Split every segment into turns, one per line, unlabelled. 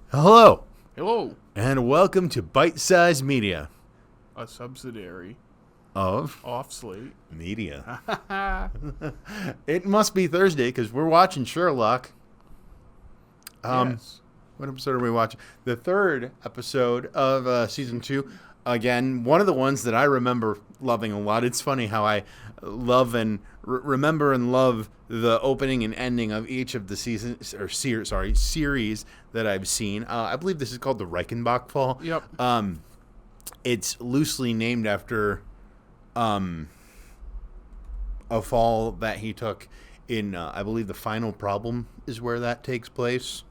Hello.
Hello.
And welcome to Bite Size Media.
A subsidiary
Of
off Slate
Media. It must be Thursday because we're watching Sherlock.
Yes.
What episode are we watching? The third episode of season 2. Again, one of the ones that I remember loving a lot. It's funny how I love and remember and love the opening and ending of each of the seasons or series that I've seen. I believe this is called the Reichenbach Fall.
Yep.
It's loosely named after a fall that he took in, I believe, The Final Problem is where that takes place.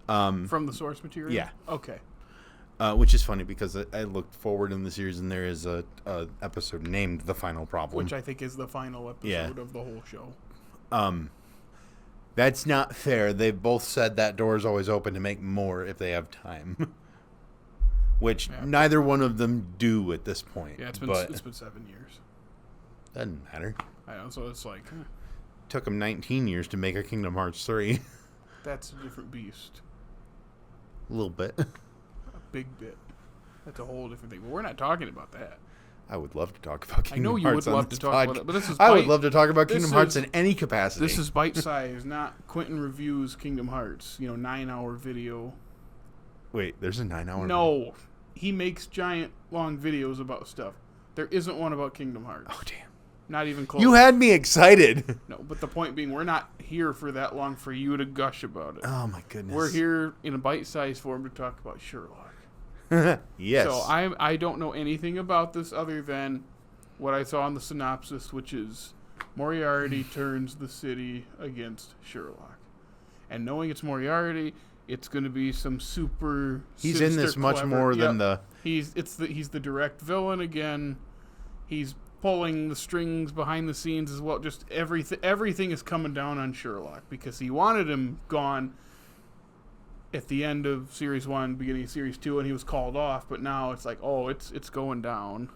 From the source material?
Yeah.
Okay.
Which is funny because I looked forward in the series and there is a episode named The Final Problem.
Which I think is the final episode of the whole show.
That's not fair. They've both said that door is always open to make more if they have time. Which neither one of them do at this point.
Yeah, it's been 7 years.
Doesn't matter.
I know, so it's like...
Took them 19 years to make a Kingdom Hearts 3.
That's a different beast.
A little bit.
A big bit. That's a whole different thing. But we're not talking about that.
I would love to talk about Kingdom Hearts.
I know you would love to talk about it, but this is...
I would love to talk about Kingdom Hearts in any capacity.
This is Bite Size, not Quentin Reviews Kingdom Hearts. 9-hour video.
Wait, there's a 9-hour
No. He makes giant, long videos about stuff. There isn't one about Kingdom Hearts.
Oh, damn.
Not even close.
You had me excited.
No, but the point being, we're not here for that long for you to gush about it.
Oh, my goodness.
We're here in a bite-sized form to talk about Sherlock.
Yes.
So I don't know anything about this other than what I saw in the synopsis, which is Moriarty turns the city against Sherlock. And knowing it's Moriarty, it's going to be some super
He's in this much
clever,
more than the...
He's the direct villain again. He's pulling the strings behind the scenes as well. Just everything is coming down on Sherlock because he wanted him gone at the end of Series 1, beginning of Series 2, and he was called off. But now it's like, oh, it's going down.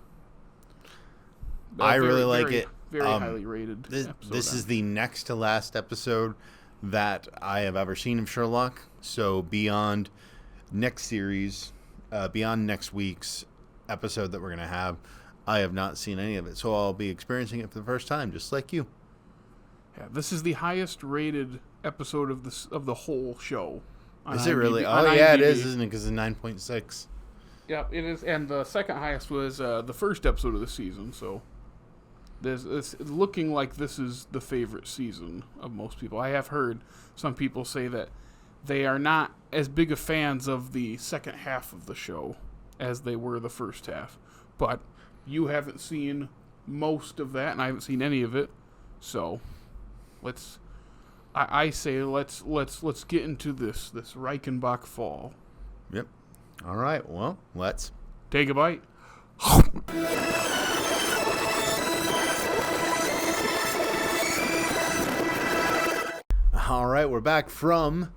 I really like it.
Very highly rated.
This is the next to last episode that I have ever seen of Sherlock. So beyond next series, beyond next week's episode that we're going to have, I have not seen any of it. So I'll be experiencing it for the first time, just like you.
Yeah, this is the highest rated episode of the whole show.
Is it really? Oh, yeah, it is, isn't it? Because it's 9.6.
Yeah, it is. And the second highest was the first episode of the season. So it's looking like this is the favorite season of most people. I have heard some people say that they are not as big of fans of the second half of the show as they were the first half. But you haven't seen most of that, and I haven't seen any of it. So I say let's get into this Reichenbach fall.
Yep. All right. Well, let's
take a bite.
All right, we're back from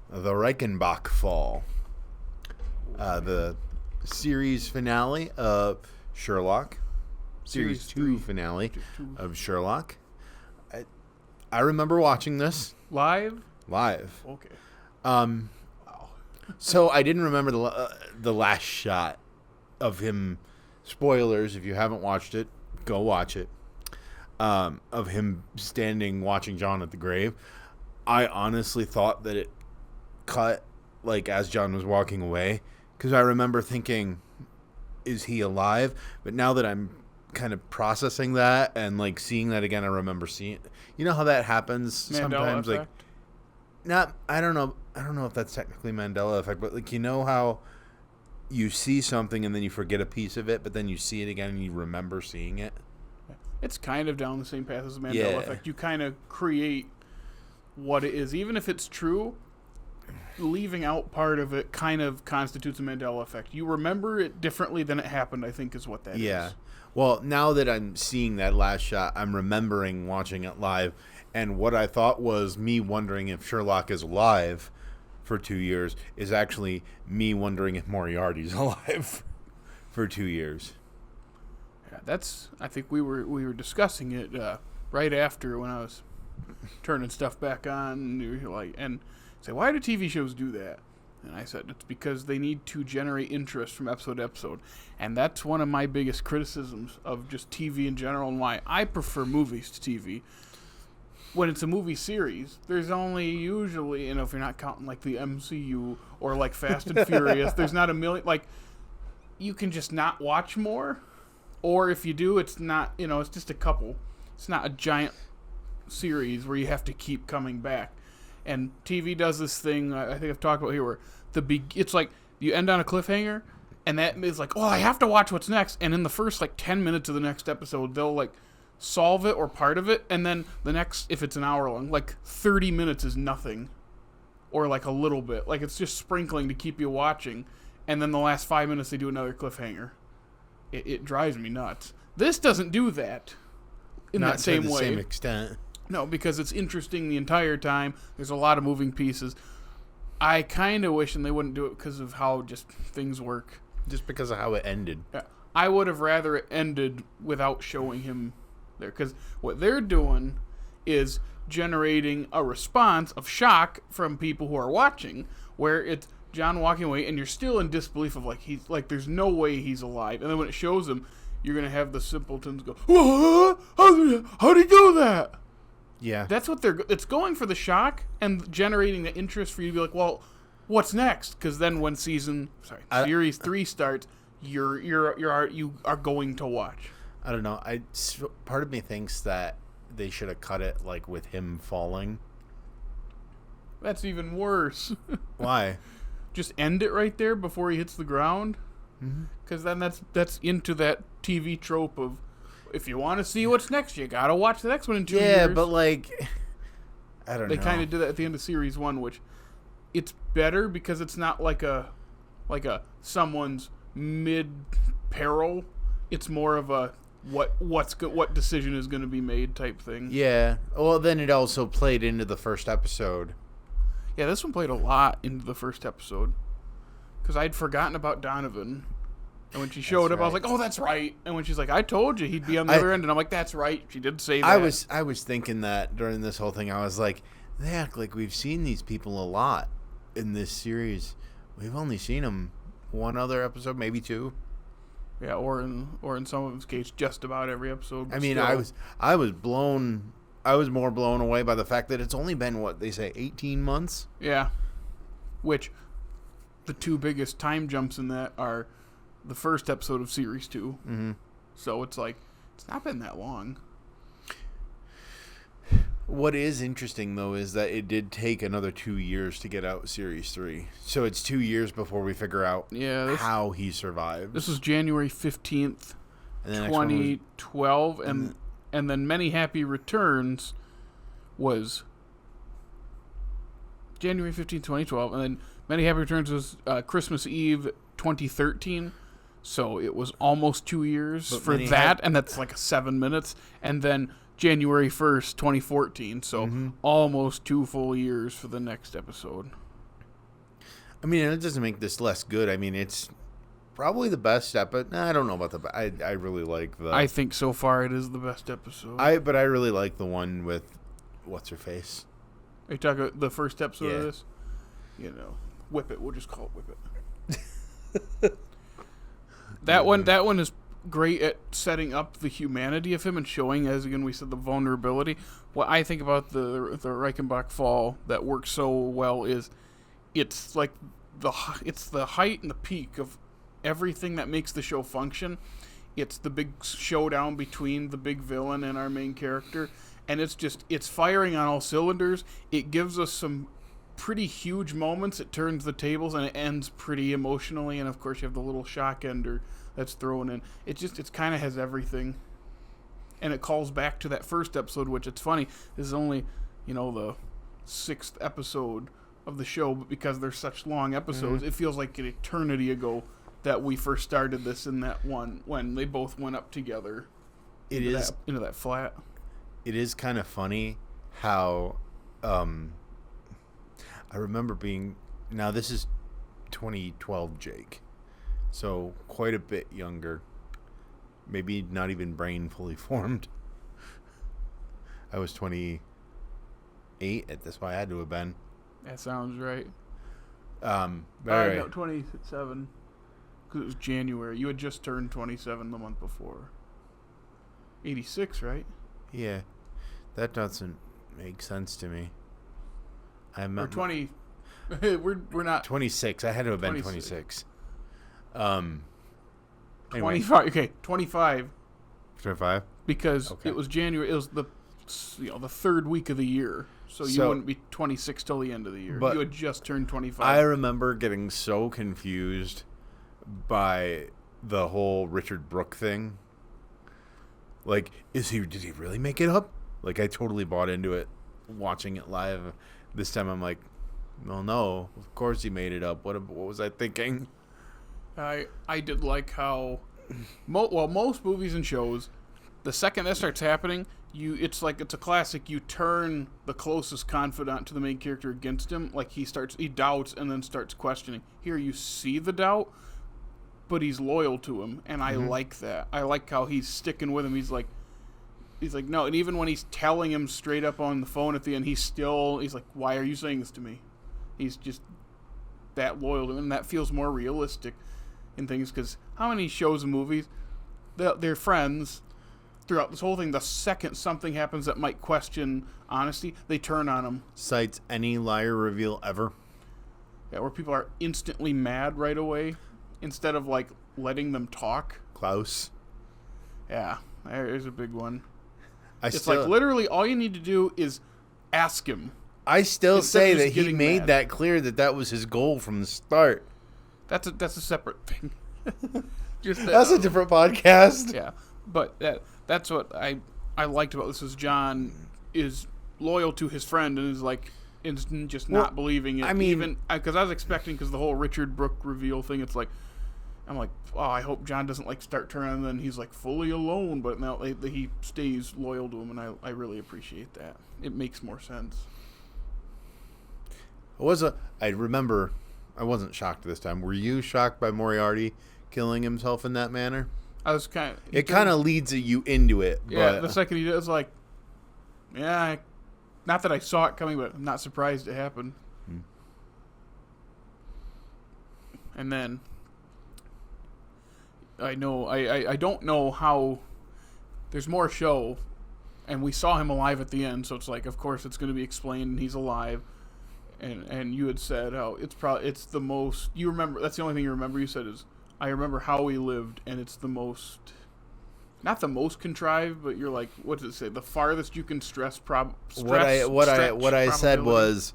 the Reichenbach fall, the series finale of Sherlock, series 2 finale of Sherlock. I remember watching this
live.
Okay.
Wow.
So I didn't remember the last shot of him. Spoilers, if you haven't watched it, go watch it. Of him standing watching John at the grave. I honestly thought that it cut like as John was walking away, because I remember thinking, is he alive? But now that I'm kind of processing that and like seeing that again, I remember seeing, you know how that happens sometimes,
effect?
Like not, I don't know if that's technically Mandela effect, but like, you know how you see something and then you forget a piece of it, but then you see it again and you remember seeing it.
It's kind of down the same path as the Mandela effect. You kind of create what it is, even if it's true. Leaving out part of it kind of constitutes a Mandela effect. You remember it differently than it happened, I think, is what that is.
Yeah. Well, now that I'm seeing that last shot, I'm remembering watching it live, and what I thought was me wondering if Sherlock is alive for 2 years is actually me wondering if Moriarty's alive. for 2 years.
Yeah, I think we were discussing it right after when I was turning stuff back on, and you were like, and say, why do TV shows do that? And I said, it's because they need to generate interest from episode to episode. And that's one of my biggest criticisms of just TV in general, and why I prefer movies to TV. When it's a movie series, there's only usually, if you're not counting like the MCU or like Fast and Furious, there's not a million, like, you can just not watch more. Or if you do, it's not, it's just a couple. It's not a giant series where you have to keep coming back. And TV does this thing, I think I've talked about here, where it's like you end on a cliffhanger, and that is like, I have to watch what's next. And in the first, 10 minutes of the next episode, they'll, solve it or part of it. And then the next, if it's an hour long, 30 minutes is nothing. Or, a little bit. It's just sprinkling to keep you watching. And then the last 5 minutes, they do another cliffhanger. It drives me nuts. This doesn't do that in that same way.
Not to the same extent.
No, because it's interesting the entire time. There's a lot of moving pieces. I kind of wish, and they wouldn't do it because of how just things work.
Just because of how it ended.
Yeah. I would have rather it ended without showing him there. Because what they're doing is generating a response of shock from people who are watching, where it's John walking away, and you're still in disbelief of he's there's no way he's alive. And then when it shows him, you're gonna have the simpletons go, "What? How'd he do that?"
Yeah,
that's what it's going for, the shock and generating the interest for you to be like, well, what's next? Because then when series 3 starts, you are going to watch.
I don't know. Part of me thinks that they should have cut it with him falling.
That's even worse.
Why?
Just end it right there before he hits the ground. Because then that's into that TV trope of, if you want to see what's next, you gotta watch the next one in 2 years.
Yeah, but I don't know.
They kind of did that at the end of series 1, which it's better because it's not like a someone's mid peril. It's more of a what decision is going to be made type thing.
Yeah. Well, then it also played into the first episode.
Yeah, this one played a lot into the first episode because I'd forgotten about Donovan. And when she showed up, I was like, "Oh, that's right." And when she's like, "I told you he'd be on the other end," and I'm like, "That's right. She did say that."
I was thinking that during this whole thing. I was like, they act like we've seen these people a lot in this series. We've only seen them one other episode, maybe 2.
Yeah, or in some of his case, just about every episode.
I mean, I was more blown away by the fact that it's only been, what they say, 18 months.
Yeah, which the 2 biggest time jumps in that are the first episode of series 2.
Mm-hmm.
So it's not been that long.
What is interesting, though, is that it did take another 2 years to get out series 3. So it's 2 years before we figure out how he survived.
This was January 15th, 2012, and then Many Happy Returns was January 15th, 2012, and then Many Happy Returns was Christmas Eve 2013. So it was almost 2 years for that, and that's 7 minutes. And then January 1st, 2014. So almost 2 full years for the next episode.
I mean, it doesn't make this less good. I mean, it's probably the best episode. I don't know about I really like the...
I think so far it is the best episode.
But I really like the one with what's-her-face.
Are you talking about the first episode of this? Whip It. We'll just call it Whip It. That one is great at setting up the humanity of him and showing, as again we said, the vulnerability. What I think about the Reichenbach fall that works so well is it's the height and the peak of everything that makes the show function. It's the big showdown between the big villain and our main character, and it's firing on all cylinders. It gives us some pretty huge moments. It turns the tables, and it ends pretty emotionally. And of course, you have the little shock ender that's thrown in. It kind of has everything, and it calls back to that first episode, which it's funny. This is only the 6th episode of the show, but because they're such long episodes, it feels like an eternity ago that we first started this in that one when they both went up together. Into that flat.
It is kind of funny how. I remember being... Now, this is 2012 Jake. So quite a bit younger. Maybe not even brain fully formed. I was 28 at this point. I had to have been.
That sounds right.
Very
No, 27. Because it was January. You had just turned 27 the month before. 86, right?
Yeah. That doesn't make sense to me.
Or 20. we're not.
26. I had to have been 26. Anyway.
25. Okay, 25.
25?
Because it was January. It was the third week of the year. So you wouldn't be 26 till the end of the year. You had just turned 25.
I remember getting so confused by the whole Richard Brooke thing. Like, did he really make it up? Like, I totally bought into it watching it live. This time I'm like, well, no, of course he made it up. What was I thinking?
I did like how, most movies and shows, the second that starts happening, it's a classic. You turn the closest confidant to the main character against him. Like he doubts and then starts questioning. Here you see the doubt, but he's loyal to him, and I like that. I like how he's sticking with him. He's like no, and even when he's telling him straight up on the phone at the end, he's like, why are you saying this to me? He's just that loyal to him, and that feels more realistic in things, because how many shows and movies, they're friends throughout this whole thing. The second something happens that might question honesty, they turn on him.
Cites any liar reveal ever.
Yeah, where people are instantly mad right away instead of like letting them talk.
Klaus.
Yeah, there's a big one.
It's
like literally all you need to do is ask him.
I still
Instead
say
of just
that he
getting
made
mad.
that clear that was his goal from the start.
That's a separate thing.
That's a different podcast.
Yeah, but that's what I liked about this is John is loyal to his friend and is just not believing it.
I mean,
even because I was expecting, because the whole Richard Brooke reveal thing, it's like, I'm like, oh, I hope John doesn't like start turning and then he's like fully alone, but now he stays loyal to him, and I really appreciate that. It makes more sense.
I remember I wasn't shocked this time. Were you shocked by Moriarty killing himself in that manner?
I was kind of...
It kind of leads you into it.
Yeah,
but
the second he did, it was like, yeah, not that I saw it coming, but I'm not surprised it happened. And then I don't know how... There's more show, and we saw him alive at the end, so it's like, of course it's going to be explained and he's alive. And you had said how it's the most... You remember... That's the only thing you remember. You said is, I remember how he lived, and it's the most... Not the most contrived, but you're like, what does it say? The farthest you can stretch
what I said was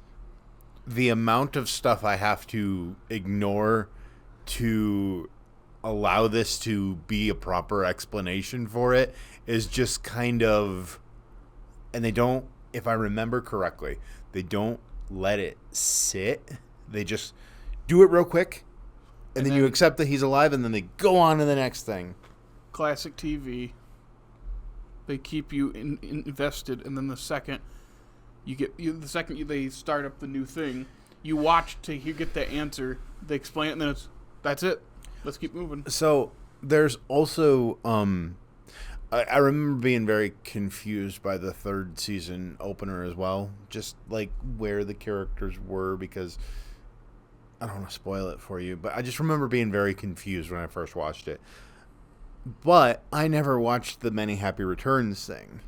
the amount of stuff I have to ignore to allow this to be a proper explanation for it is just kind of... And they don't, if I remember correctly, they don't let it sit. They just do it real quick, and then you accept that he's alive, and then they go on to the next thing.
Classic TV. They keep you invested, and then the second they start up the new thing, you watch to get the answer. They explain it, and then that's it. Let's keep moving.
So there's also I remember being very confused by the third season opener as well, just like where the characters were, because I don't want to spoil it for you, but I just remember being very confused when I first watched it. But I never watched the Many Happy Returns thing.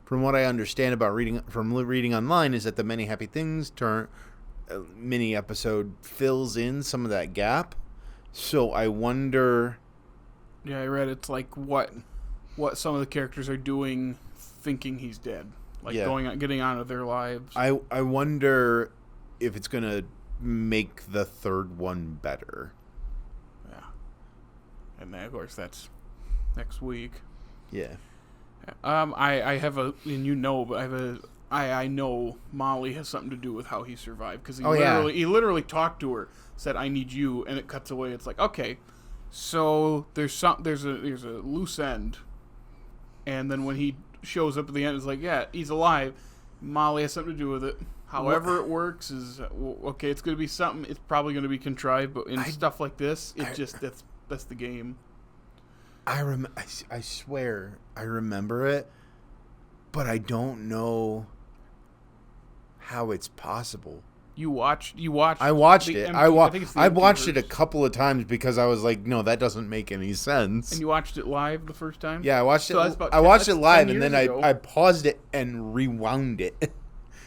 From what I understand about reading online is that the Many Happy Things mini episode fills in some of that gap. So I wonder...
Yeah, I read it's like what some of the characters are doing thinking he's dead. Like getting on with their lives.
I wonder if it's going to make the third one better.
Yeah. And then, of course, that's next week.
Yeah.
I have a, and you know, but I know Molly has something to do with how he survived, because he literally talked to her, said, "I need you," and it cuts away. It's like, okay, so there's a loose end, and then when he shows up at the end, it's like, yeah, he's alive. Molly has something to do with it. However it works is okay. It's going to be something. It's probably going to be contrived, but in stuff like this, that's that's the game.
I swear I remember it, but I don't know how it's possible.
You watched.
I watched it. I
think it's the
I watched it a
MTVerse.
couple of times because I was like, no, that doesn't make any sense.
And you watched it live the first time?
Yeah, I watched
So
it.
that's about
I watched
10
it live,
10
and then
years ago.
I paused it and rewound it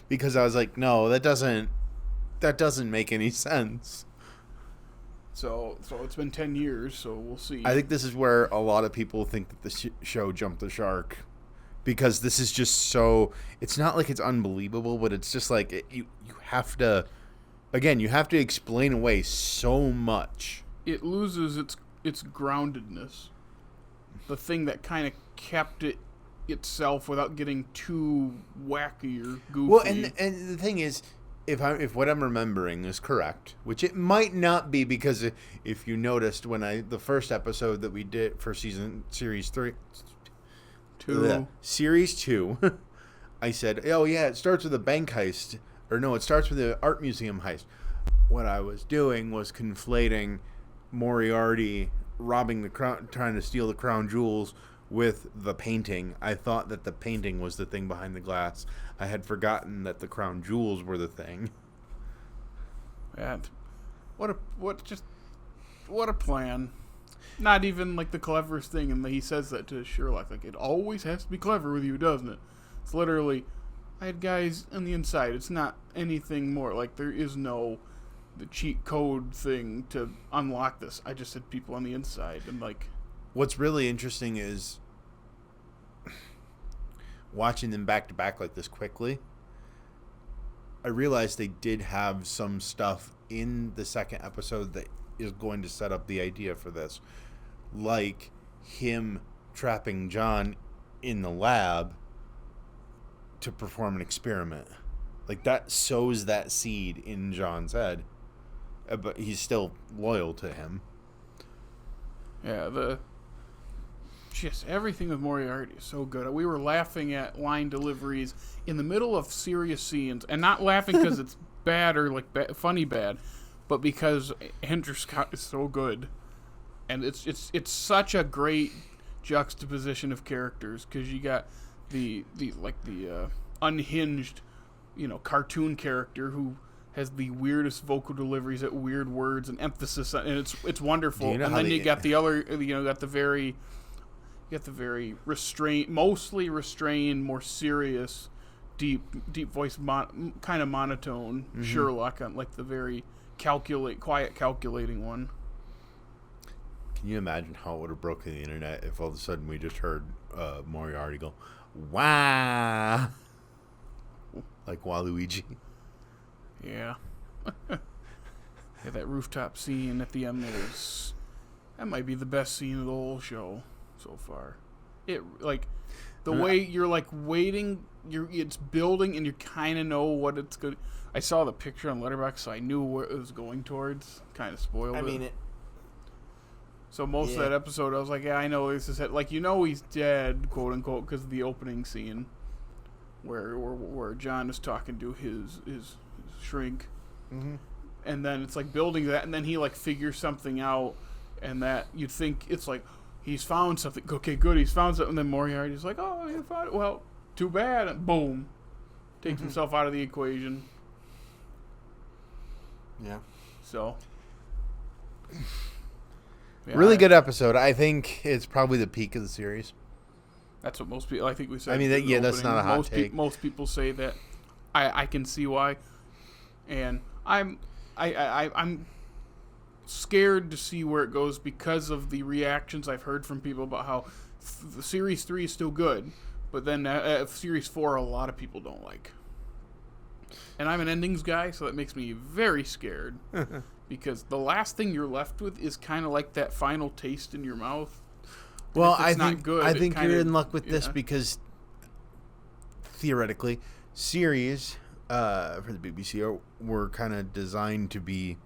because I was like, no, that doesn't make any sense.
So it's been 10 years, so we'll see.
I think this is where a lot of people think that the show jumped the shark, because this is just so. It's not like it's unbelievable, but it's just like you have to. Again, you have to explain away so much.
It loses its groundedness. The thing that kind of kept it itself without getting too wacky or goofy.
Well, and the thing is, if what I'm remembering is correct, which it might not be, because if you noticed when the first episode that we did for series 2, I said, oh yeah, it starts with a bank heist, or no, it starts with an art museum heist. What I was doing was conflating Moriarty robbing the crown, trying to steal the crown jewels, with the painting. I thought that the painting was the thing behind the glass. I had forgotten that the crown jewels were the thing.
And what a plan. Not even like the cleverest thing, and he says that to Sherlock, like, it always has to be clever with you, doesn't it? It's literally, I had guys on the inside. It's not anything more. Like, there is no the cheat code thing to unlock this. I just had people on the inside, and like,
what's really interesting is watching them back to back like this quickly. I realized they did have some stuff in the second episode that is going to set up the idea for this, like him trapping John in the lab to perform an experiment. Like, that sows that seed in John's head, but he's still loyal to him.
yeah, just everything with Moriarty is so good. We were laughing at line deliveries in the middle of serious scenes, and not laughing because it's bad or like funny bad, but because Andrew Scott is so good, and it's such a great juxtaposition of characters, because you got the unhinged, cartoon character who has the weirdest vocal deliveries at weird words and emphasis, and it's wonderful. And then you got the other, got the very restrained, mostly restrained, more serious, deep voice, kind of monotone Sherlock, on like the very quiet, calculating one.
Can you imagine how it would have broken the internet if all of a sudden we just heard Moriarty go, "Wah," like Waluigi?
Yeah. Yeah, that rooftop scene at the end that might be the best scene of the whole show so far. It, like, the way you're like waiting, it's building, and you kind of know what it's good. I saw the picture on Letterboxd, so I knew where it was going towards. Kind of spoiled it.
I mean,
So most of that episode, I was like, yeah, I know this is it. Like, he's dead, quote unquote, because of the opening scene where John is talking to his shrink, and then it's like building that, and then he like figures something out, and that you'd think it's like he's found something. Okay, good, he's found something. And then Moriarty's like, oh, you found it. Well, too bad. And boom, takes himself out of the equation.
yeah.
So. Yeah,
Really good episode. I think it's probably the peak of the series.
That's what most people. I think we said.
I mean,
in the
that's not a hot take.
Most people say that. I can see why, and I'm scared to see where it goes because of the reactions I've heard from people about how the series 3 is still good, but then series 4 a lot of people don't like. And I'm an endings guy, so that makes me very scared. Because the last thing you're left with is kind of like that final taste in your mouth.
Well,
I think
you're in luck with this, because theoretically, series for the BBC were kind of designed to be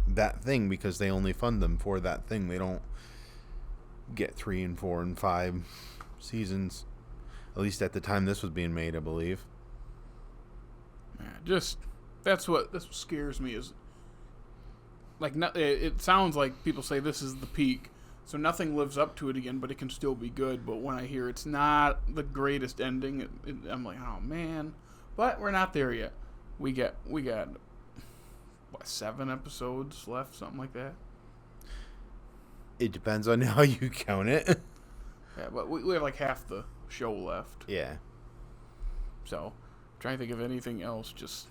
that thing, because they only fund them for that thing. They don't get 3 and 4 and 5 seasons, at least at the time this was being made, I believe.
Yeah, that's what scares me, is like it sounds like people say this is the peak, so nothing lives up to it again, but it can still be good. But when I hear it's not the greatest ending, I'm like, oh man. But we're not there yet. We got what, 7 episodes left, something like that.
It depends on how you count it.
Yeah, but we have like half the show left.
Yeah.
So, I'm trying to think of anything else just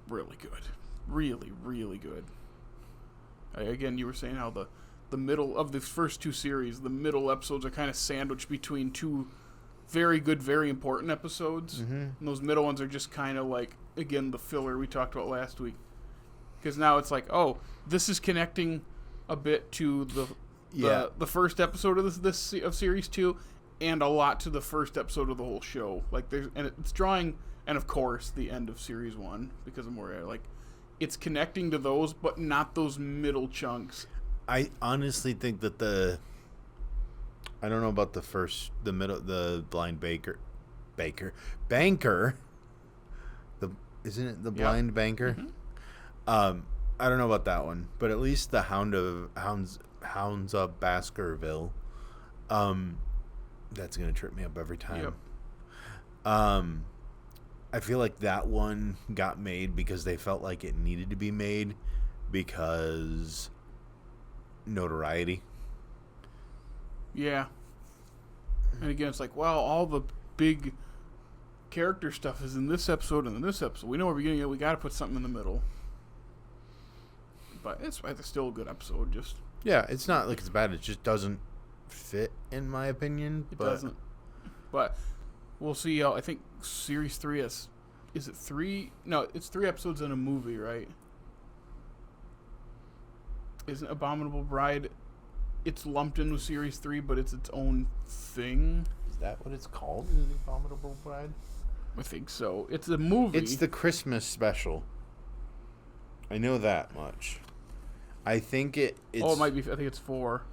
really good. Really, really good. Again, you were saying how the middle of the first 2 series, the middle episodes are kind of sandwiched between 2 very good, very important episodes.
Mm-hmm.
And those middle ones are just kind of like, again, the filler we talked about last week. Because now it's like, oh, this is connecting a bit to the first episode of this of series 2, and a lot to the first episode of the whole show. Like it's drawing, and of course the end of series 1 because of more like it's connecting to those, but not those middle chunks.
I honestly think that I don't know about the blind banker. Isn't it the blind banker?
Mm-hmm.
I don't know about that one, but at least the Hounds of Baskerville, that's gonna trip me up every time. Yep. I feel like that one got made because they felt like it needed to be made because notoriety.
Yeah. And again, it's like, well, all the big character stuff is in this episode and in this episode. We know we're beginning it. We got to put something in the middle. But it's still a good episode. Just
it's not like it's bad. It just doesn't fit, in my opinion.
It doesn't. But we'll see. I think series 3 is it 3? No, it's 3 episodes in a movie, right? Isn't Abominable Bride? It's lumped in with series 3, but it's its own thing.
Is that what it's called? Is it Abominable Bride?
I think so. It's a movie.
It's the Christmas special. I know that much. I think it's...
Oh, it might be. I think it's 4.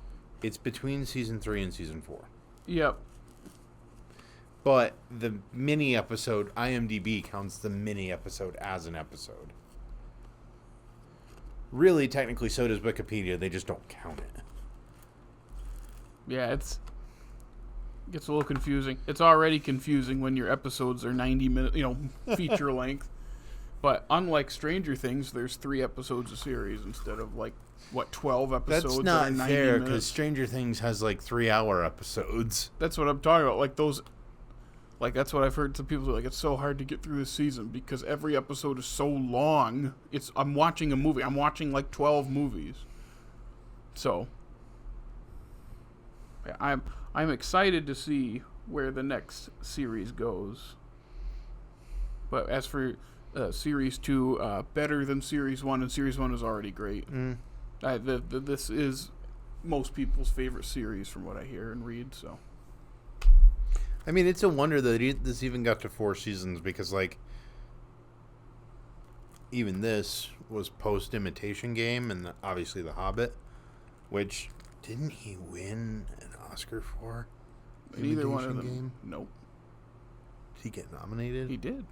It's between season 3 and season 4.
Yep.
But the mini episode, IMDb counts the mini episode as an episode. Really, technically, so does Wikipedia. They just don't count it.
Yeah, it gets a little confusing. It's already confusing when your episodes are 90 minutes, feature length. But unlike Stranger Things, there's 3 episodes a series instead of 12 episodes.
That's not fair
because
Stranger Things has 3-hour episodes.
That's what I'm talking about. That's what I've heard some people say. It's so hard to get through this season because every episode is so long. I'm watching a movie. I'm watching 12 movies. So, yeah, I'm excited to see where the next series goes. But as for series 2, better than series 1, and series 1 is already great.
Mm.
This is most people's favorite series from what I hear and read. So,
I mean, it's a wonder that this even got to 4 seasons because, even this was post-Imitation Game and obviously The Hobbit, which didn't he win an Oscar for?
Neither one of them.
Game?
Nope.
Did he get nominated?
He did.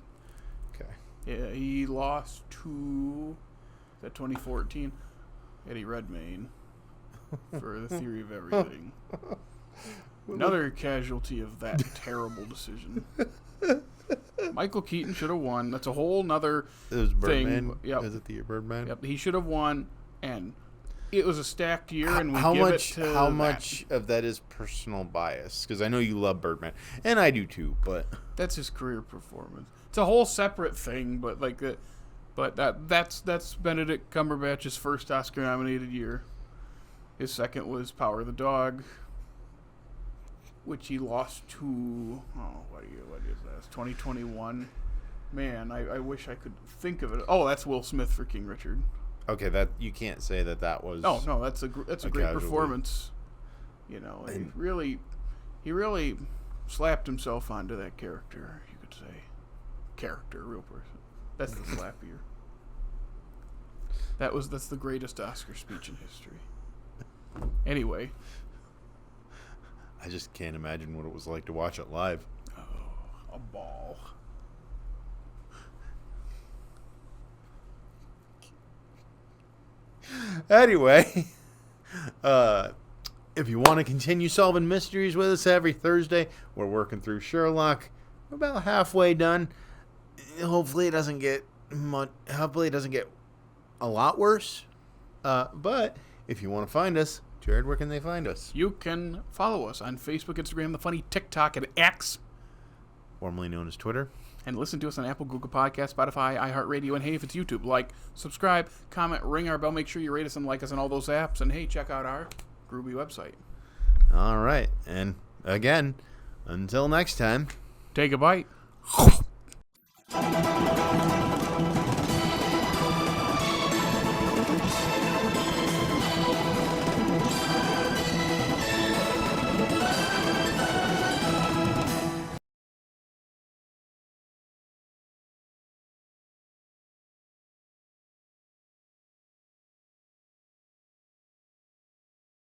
Okay.
Yeah, he lost to that 2014 Eddie Redmayne for The Theory of Everything. Another casualty of that terrible decision. Michael Keaton should have won. That's a whole nother
It was Birdman.
thing. Yep.
Is it the year Birdman?
Yep. He should have won, and it was a stacked year. And
How much of that is personal bias? Because I know you love Birdman, and I do too. But
that's his career performance. It's a whole separate thing. But that's Benedict Cumberbatch's first Oscar-nominated year. His second was Power of the Dog, which he lost to, what is that? 2021. Man, I wish I could think of it. Oh, that's Will Smith for King Richard.
okay, that you can't say that was.
Oh no, that's a great
casualty.
performance. And he really slapped himself onto that character. You could say, real person. That's the slappier. That's the greatest Oscar speech in history. Anyway.
I just can't imagine what it was like to watch it live.
Oh, a ball.
Anyway, if you want to continue solving mysteries with us every Thursday, we're working through Sherlock. We're about halfway done. Hopefully it doesn't get a lot worse. But if you want to find us, Jared, where can they find us?
You can follow us on Facebook, Instagram, the funny TikTok, and X,
Formerly known as Twitter.
and listen to us on Apple, Google Podcasts, Spotify, iHeartRadio, and hey, if it's YouTube, like, subscribe, comment, ring our bell, make sure you rate us and like us on all those apps, and hey, check out our Groovy website.
All right. And again, until next time.
Take a bite.